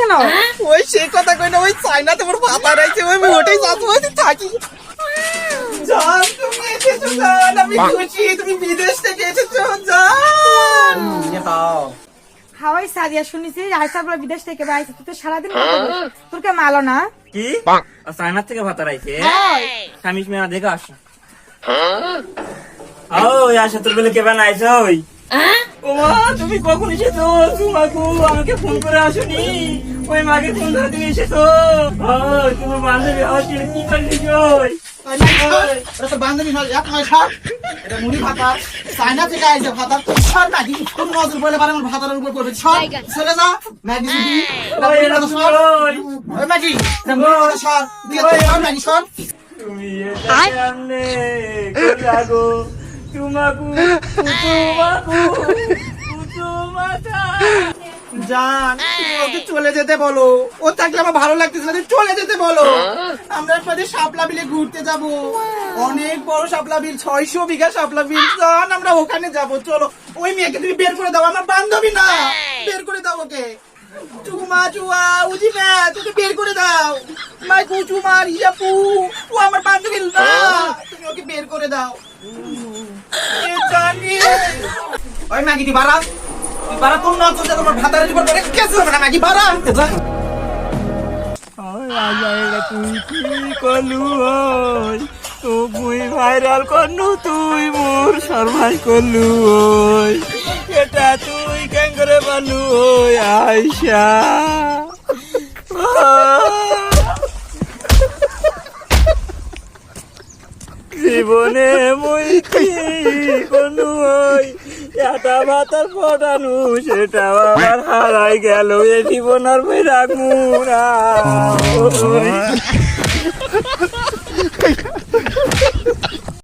কেন? ওই সেই কথা কই না, ওই চাইনা তোমার ভাতা রাইছে, ওই ওটাই যাবো থাকি। জান তুমি এসেছো জান, আমি খুশি তুমি বিদেশ থেকে এসেছো জান। হাওয়াই সাদিয়া শুনেছি আইসাবরা বিদেশ থেকে বাইছে, তুই তো সারাদিন তোর কে মালো না কি চায়না থেকে ভাতা রাইছে স্বামী মেয়া দেখে আসো। ওই আসা তোর বেলে কেবা নাইছ ওই ওমা তুমি কখন এসেছো? তোমাকে আমাকে ফোন করে আসনি, ওই মাকে ফোন ধরে তুমি এসেছো। তোমার বান্ধবী আসলে কি করলি ওই বান্ধবী এক নয় সাত, এটা মুড়ি ভাতা চাইনা থেকে আইছে ভাতা সর নাকি কোন নজর বলে পারে আমার ভাতার উপর পড়বে। সর চলে যা ম্যাগি দিদি, ওই ম্যাগি সর ম্যাগি সর। তুমি এটা কেমনে লাগো তোমাকু জান তুমি ওকে চলে যেতে বলো, ও থাকলে আমার ভালো লাগতেছে না, চলে যেতে বলো। আমরা একবারে শাপলা বিলে ঘুরতে যাব, অনেক বড় শাপলা বিল, 600 বিঘা শাপলা বিল জান, আমরা ওখানে যাব। চলো ওই মেয়েকে তুমি বের করে দাও, আমার বান্ধবী না, বের করে দাও ওকে। চুমা চুয়া উজি না, তুমি বের করে দাও। মাই কুচুমার ইয়াপু, ও আমার বান্ধবী না, তুমি ওকে বের করে দাও। এ জানি ওই ম্যাগি দি বাড়া, বাড়া তোর না চলছে, তোমার ভাতারের উপর পড়ে কেসে হবে না ম্যাগি বাড়া। তুই কি করলু ওই তুই ভাইরাল করলু, তুই মোর সর্বাই করলু ওই এটা তুই কেন করে পারলু ওই আয়শা। জীবনে মই কি করলু ওই এটা ভাতার পটানু, সেটা আবার হারাই গেল, এ জীবন আর বই রাখবো না।